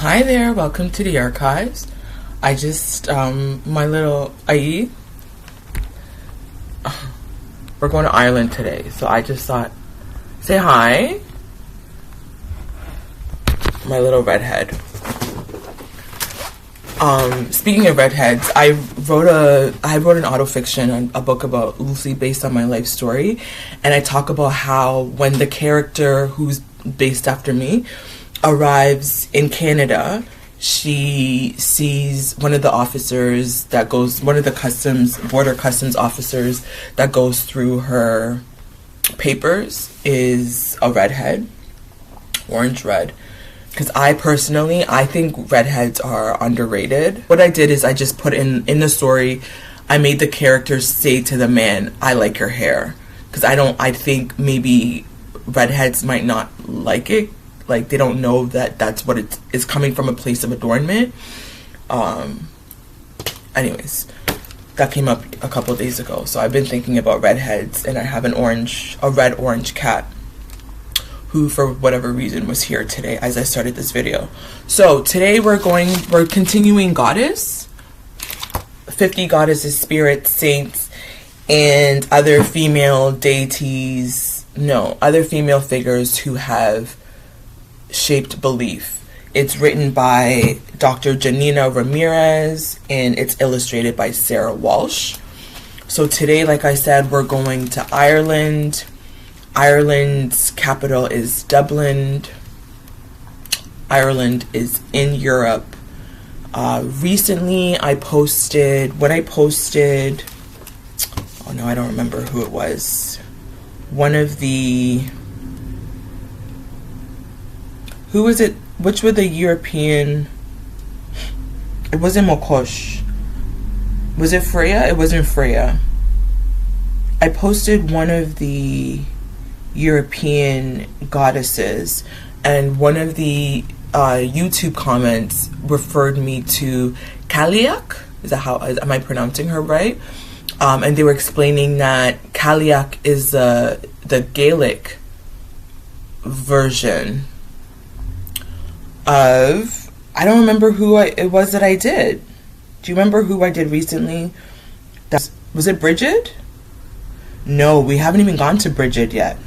Hi there, welcome to the archives. I just, my little IE, we're going to Ireland today, so I just thought, say hi, my little redhead. Speaking of redheads, I wrote an autofiction, a book about loosely based on my life story, and I talk about how when the character who's based after me arrives in Canada, she sees one of the border customs officers that goes through her papers is a redhead, orange red. Because I think redheads are underrated. What I did is I just put in the story, I made the characters say to the man, I like your hair. Because I think maybe redheads might not like it. Like, they don't know that that's what it is, coming from a place of adornment. Anyways, that came up a couple of days ago. So I've been thinking about redheads, and I have a red-orange cat who, for whatever reason, was here today as I started this video. So today we're continuing Goddess, 50 goddesses, spirits, saints, and other female figures who have shaped belief. It's written by Dr. Janina Ramirez, and it's illustrated by Sarah Walsh. So today, like I said, we're going to Ireland. Ireland's capital is Dublin. Ireland is in Europe. Recently, I posted, I don't remember who it was. Who was it? Which were the European? It wasn't Mokosh. Was it Freya? It wasn't Freya. I posted one of the European goddesses, and one of the YouTube comments referred me to Gaelic. Am I pronouncing her right? And they were explaining that Gaelic is the Gaelic version of, I don't remember who it was that I did. Do you remember who I did recently? Was it Bridget? No, we haven't even gone to Bridget yet.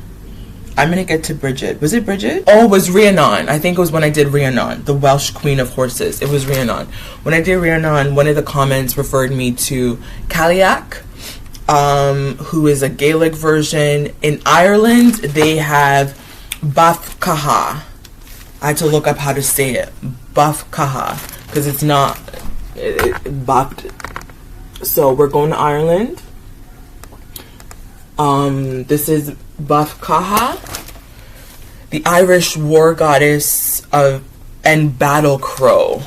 I'm going to get to Bridget. Was it Bridget? Oh, it was Rhiannon. I think it was when I did Rhiannon, the Welsh Queen of Horses. It was Rhiannon. When I did Rhiannon, one of the comments referred me to Gaelic, who is a Gaelic version. In Ireland, they have Badb Catha. I had to look up how to say it. Badb Catha. Because it's not... So, we're going to Ireland. This is Badb Catha, the Irish war goddess and battle crow.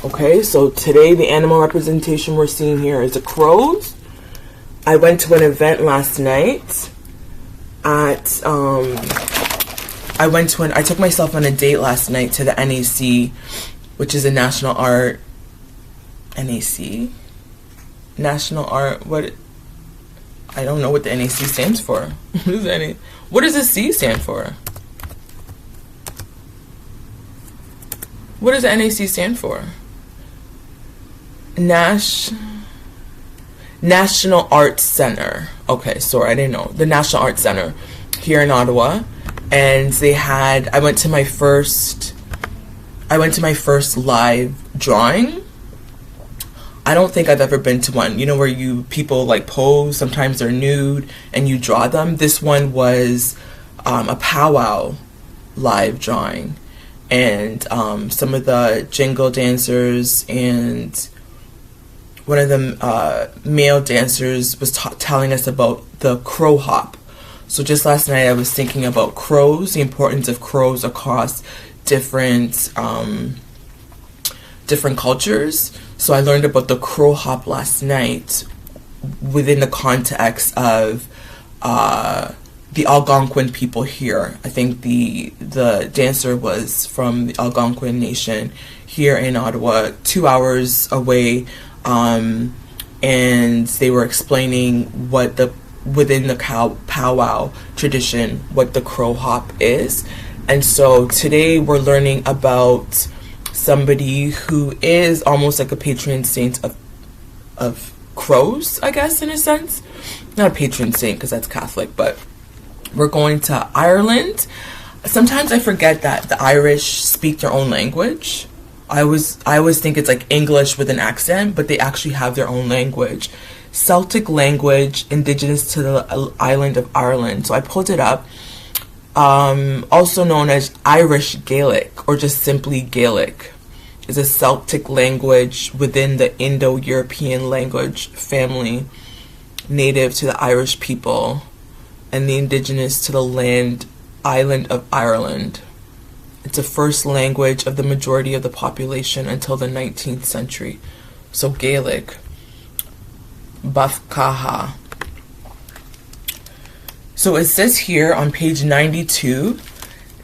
Okay, so today the animal representation we're seeing here is a crows. I went to an event last night at I took myself on a date last night to the NAC, which is a National Art what. I don't know what the NAC stands for. What does the C stand for? What does the NAC stand for? National Arts Center. Okay, sorry, I didn't know. The National Arts Center here in Ottawa. And I went to my first live drawing. I don't think I've ever been to one, where people like pose, sometimes they're nude, and you draw them. This one was a powwow live drawing. And some of the jingle dancers and one of the male dancers was telling us about the crow hop. So just last night I was thinking about crows, the importance of crows across different cultures. So I learned about the crow hop last night within the context of the Algonquin people here. I think the dancer was from the Algonquin Nation here in Ottawa, 2 hours away, and they were explaining within the powwow tradition what the crow hop is. And so today we're learning about somebody who is almost like a patron saint of crows, I guess, in a sense. Not a patron saint because that's Catholic, but we're going to Ireland. Sometimes I forget that the Irish speak their own language. I always think it's like English with an accent, but they actually have their own language. Celtic language, indigenous to the island of Ireland. So I pulled it up. Also known as Irish Gaelic, or just simply Gaelic, is a Celtic language within the Indo-European language family, native to the Irish people and the indigenous to the island of Ireland. It's the first language of the majority of the population until the 19th century. So Gaelic. Badb Catha. So it says here on page 92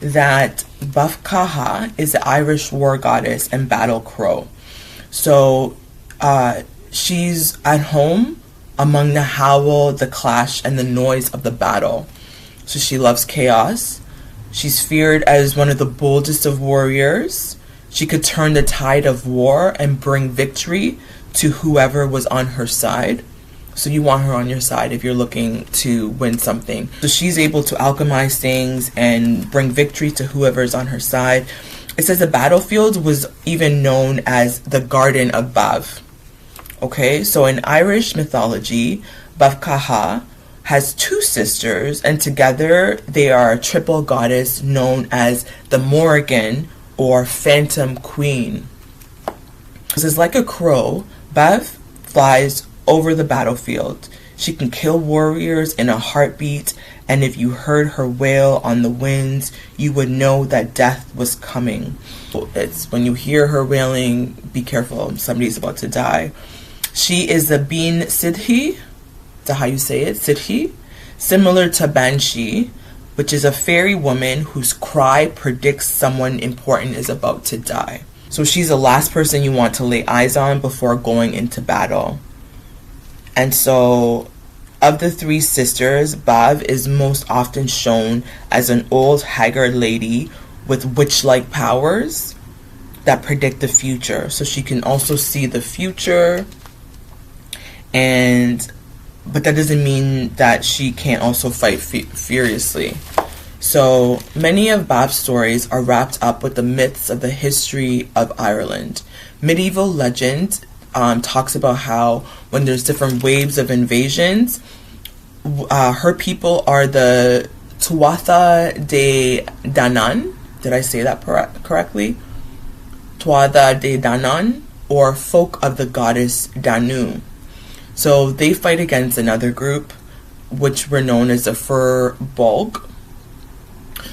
that Badb Catha is the Irish war goddess and battle crow. So she's at home among the howl, the clash, and the noise of the battle. So she loves chaos. She's feared as one of the boldest of warriors. She could turn the tide of war and bring victory to whoever was on her side. So you want her on your side if you're looking to win something. So she's able to alchemize things and bring victory to whoever's on her side. It says the battlefield was even known as the Garden of Badb. Okay, so in Irish mythology, Badb Catha has two sisters, and together they are a triple goddess known as the Morrigan, or Phantom Queen. This is like a crow. Badb flies over the battlefield. She can kill warriors in a heartbeat, and if you heard her wail on the winds, you would know that death was coming. It's when you hear her wailing, be careful, somebody's about to die. She is the Bean Sidhi, that's how you say it, Sidhi, similar to Banshee, which is a fairy woman whose cry predicts someone important is about to die. So she's the last person you want to lay eyes on before going into battle. And so, of the three sisters, Badb is most often shown as an old haggard lady with witch-like powers that predict the future. So she can also see the future, but that doesn't mean that she can't also fight furiously. So many of Badb's stories are wrapped up with the myths of the history of Ireland. Medieval legend talks about how when there's different waves of invasions, her people are the Tuatha De Danann. Did I say that correctly? Tuatha De Danann, or folk of the Goddess Danu. So they fight against another group, which were known as the Fir Bolg.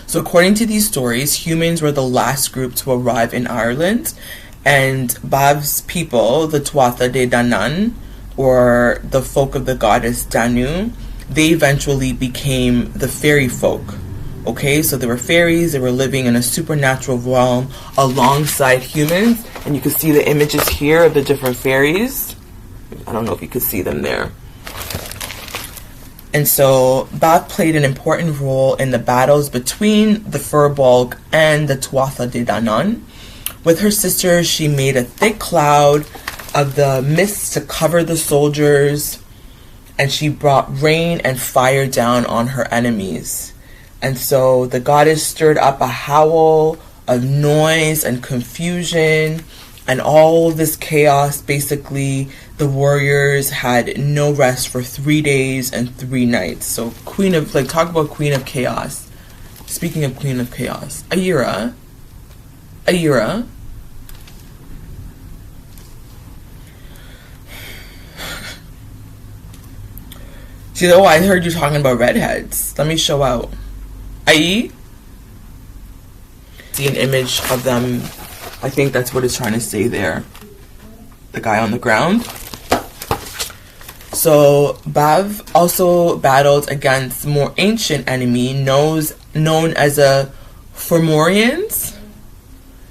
So according to these stories, humans were the last group to arrive in Ireland, and Badb's people, the Tuatha De Danann, or the folk of the Goddess Danu, they eventually became the fairy folk. Okay, so they were fairies, they were living in a supernatural realm alongside humans, and you can see the images here of the different fairies. I don't know if you could see them there. And so Badb played an important role in the battles between the Fir Bolg and the Tuatha De Danann. With her sister, she made a thick cloud of the mist to cover the soldiers, and she brought rain and fire down on her enemies. And so the goddess stirred up a howl of noise and confusion and all this chaos. Basically, the warriors had no rest for 3 days and 3 nights. So talk about Queen of Chaos. Speaking of Queen of Chaos, Aira. I heard you talking about redheads. Let me show out. See an image of them. I think that's what it's trying to say there. The guy on the ground. So Badb also battled against more ancient enemy known as the Formorians.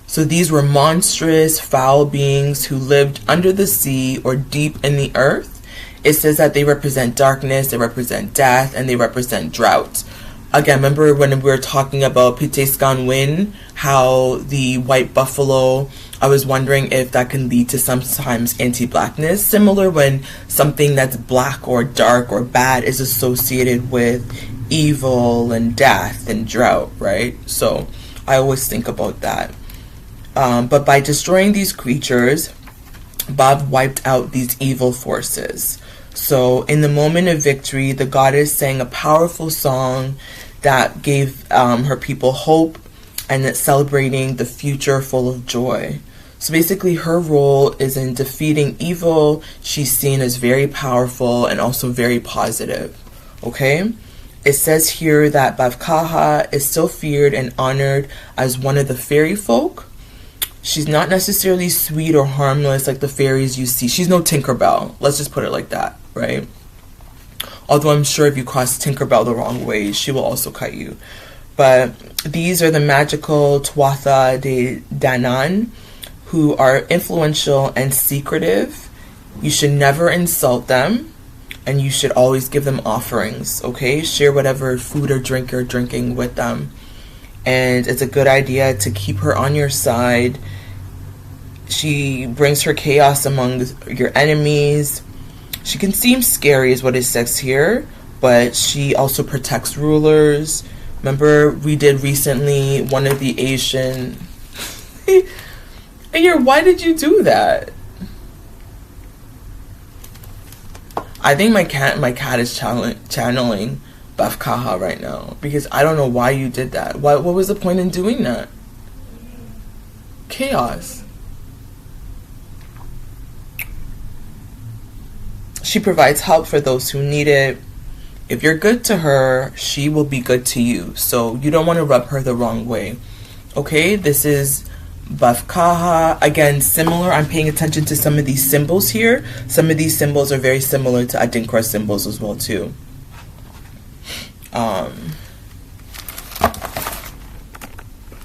So these were monstrous, foul beings who lived under the sea or deep in the earth. It says that they represent darkness, they represent death, and they represent drought. Again, remember when we were talking about Pitescan Win, how the white buffalo I was wondering if that can lead to sometimes anti-blackness, similar when something that's black or dark or bad is associated with evil and death and drought, right? So I always think about that. But by destroying these creatures, Badb wiped out these evil forces. So in the moment of victory, the goddess sang a powerful song that gave her people hope, and it's celebrating the future full of joy. So basically her role is in defeating evil. She's seen as very powerful and also very positive. Okay? It says here that Badb Catha is still feared and honored as one of the fairy folk. She's not necessarily sweet or harmless like the fairies you see. She's no Tinkerbell. Let's just put it like that, right? Although I'm sure if you cross Tinkerbell the wrong way, she will also cut you. But these are the magical Tuatha De Danann, who are influential and secretive. You should never insult them, and you should always give them offerings, okay? Share whatever food or drink you're drinking with them. And it's a good idea to keep her on your side. She brings her chaos among your enemies. She can seem scary is what it says here, but she also protects rulers. Remember we did recently one of the Asian... And why did you do that? I think my cat is channeling Badb Catha right now, because I don't know why you did that. What was the point in doing that? Chaos. She provides help for those who need it. If you're good to her, she will be good to you. So you don't want to rub her the wrong way. Okay, this is Badb Catha. Again, similar. I'm paying attention to some of these symbols here. Some of these symbols are very similar to Adinkra symbols as well too.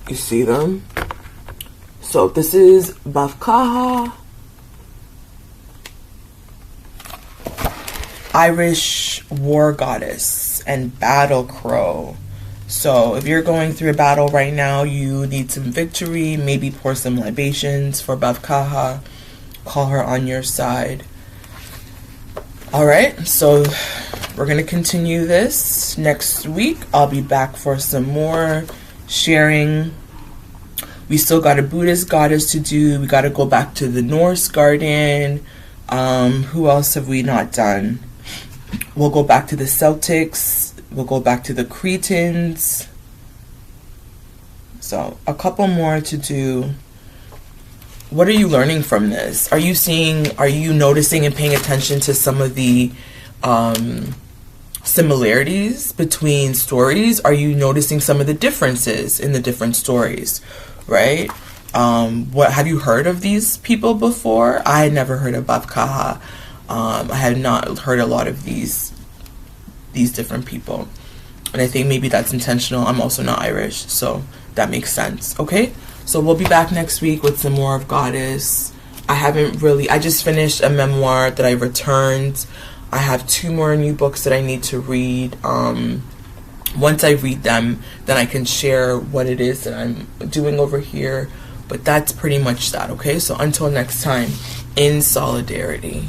You see them? So this is Badb Catha. Irish war goddess and battle crow. So if you're going through a battle right now, you need some victory, maybe pour some libations for Badb Catha. Call her on your side. Alright, so we're going to continue this next week. I'll be back for some more sharing. We still got a Buddhist goddess to do. We got to go back to the Norse garden. Who else have we not done? We'll go back to the Celtics. We'll go back to the Cretans. So a couple more to do. What are you learning from this? Are you noticing and paying attention to some of the similarities between stories? Are you noticing some of the differences in the different stories, right? What have you heard of these people before? I had never heard of Badb Catha. I had not heard a lot of these different people, and I think maybe that's intentional. I'm also not Irish, so that makes sense. Okay, so we'll be back next week with some more of Goddess. I just finished a memoir that I returned. I have 2 more new books that I need to read. Once I read them, then I can share what it is that I'm doing over here. But that's pretty much that, okay? So until next time, in solidarity.